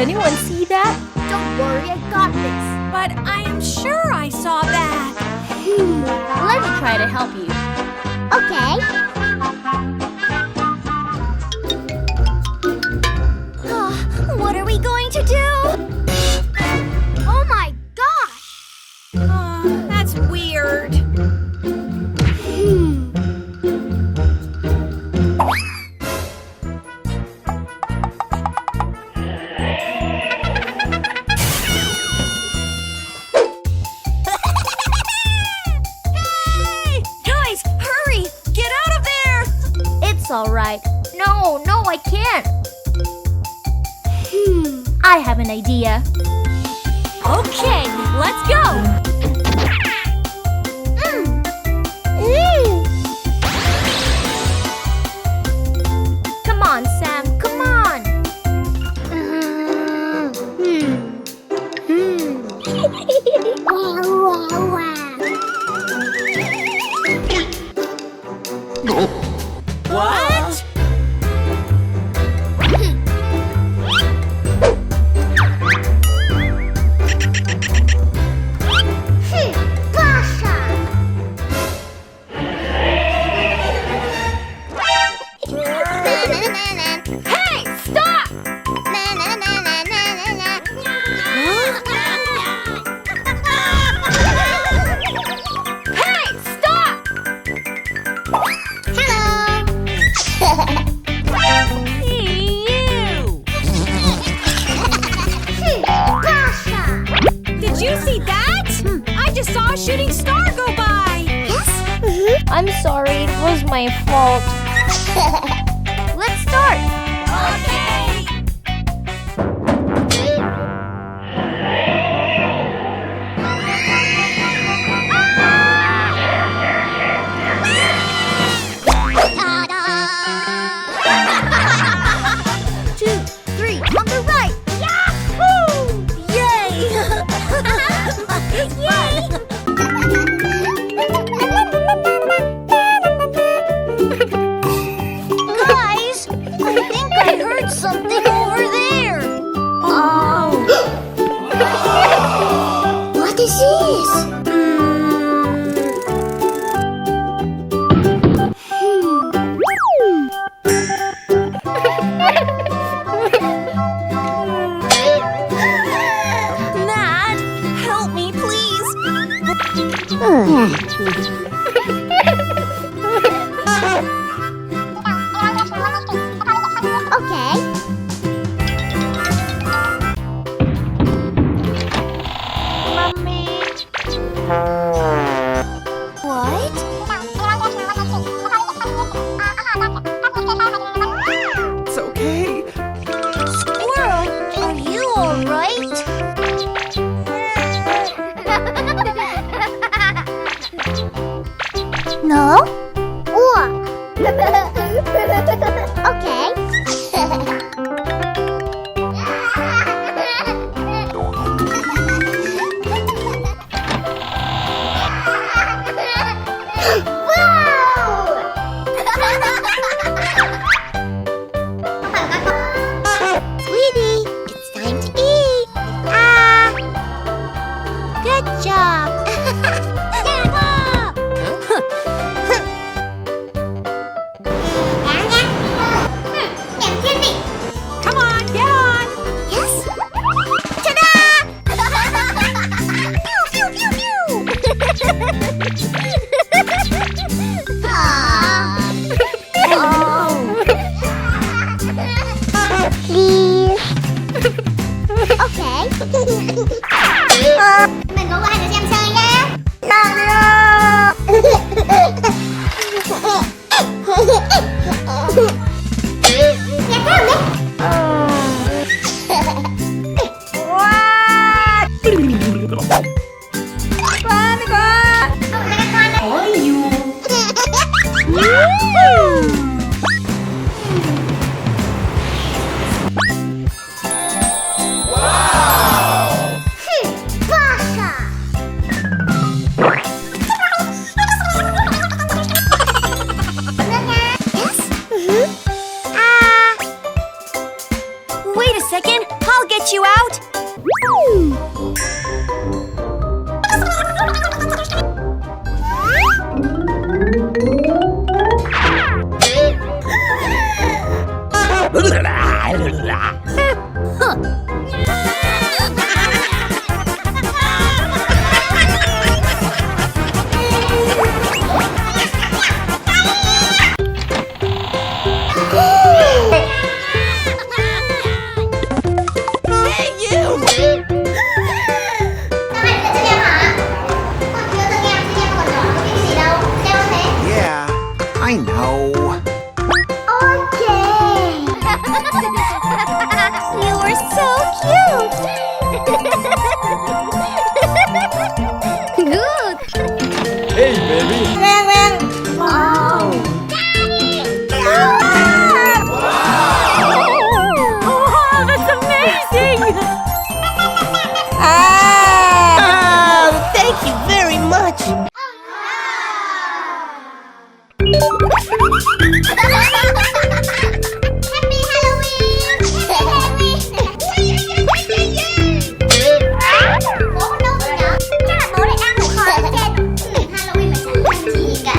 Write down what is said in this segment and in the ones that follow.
anyone see that? Don't worry, I got this. But I am sure I saw that. Let me try to help you. Okay. What are we going to do? Oh my gosh! That's weird. Hey! Guys, hurry! Get out of there! It's all right. No, I can't. I have an idea. Okay, let's go! Come on, Sam, come on. What? Hey, stop! Hey, stop! You! Did you see that? I just saw a shooting star go by. I'm sorry, it was my fault. Let's start. Okay. Two, three, on the right. Yahoo! Yay! Guys, I think I heard something over there. Oh. What is this? Matt, help me, please. Okay. Mommy. What? It's okay. Squirrel, are you all right? No? Okay. Sweetie, it's time to eat. Good job. Hey, baby. Oh, that's amazing! Thank you very much. Happy Halloween! Bố không đâu rồi nhở? Chắc là bố lại đang ngủ kho ở trên. Halloween mà chẳng làm gì cả.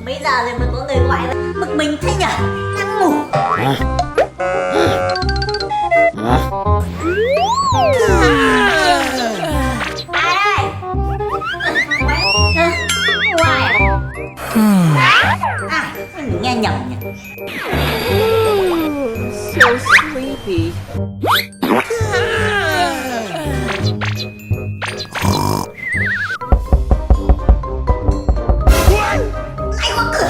Bây giờ thì mà có người ngoại bực mình thế nhỉ? Đang ngủ. Ai đây? Ngoài à? Mình nghe nhầm nhỉ? So sleepy. Ai có cửa?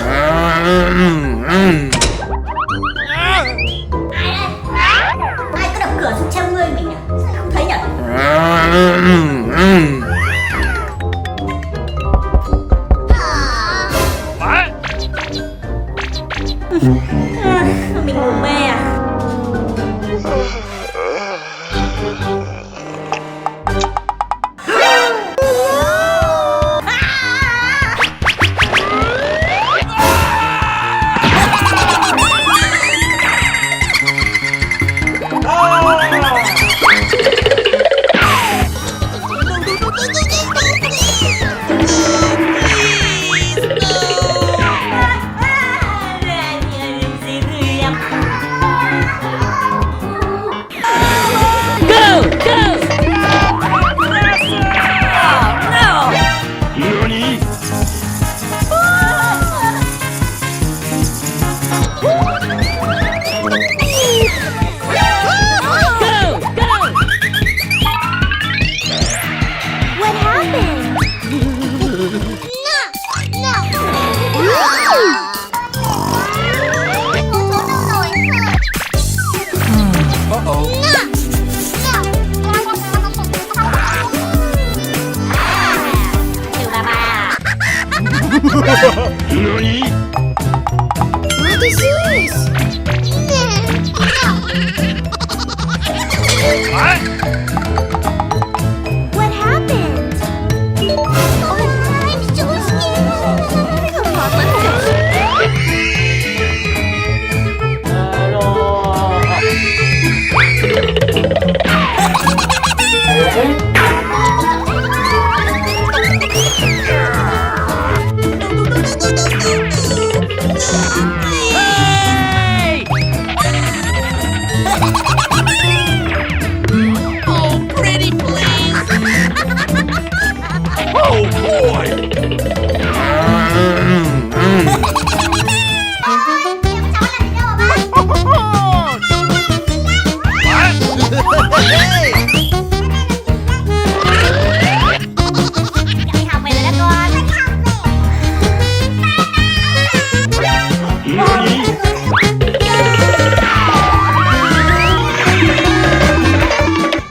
Ai cứ đập cửa xong treo ngươi mình nhỉ? Sao không thấy nhỉ? Mình ngủ mê à? What happened? Uh-oh. Nani? What is this? What happened? Oh, I'm so Oh, pretty please. Oh boy! scared. What?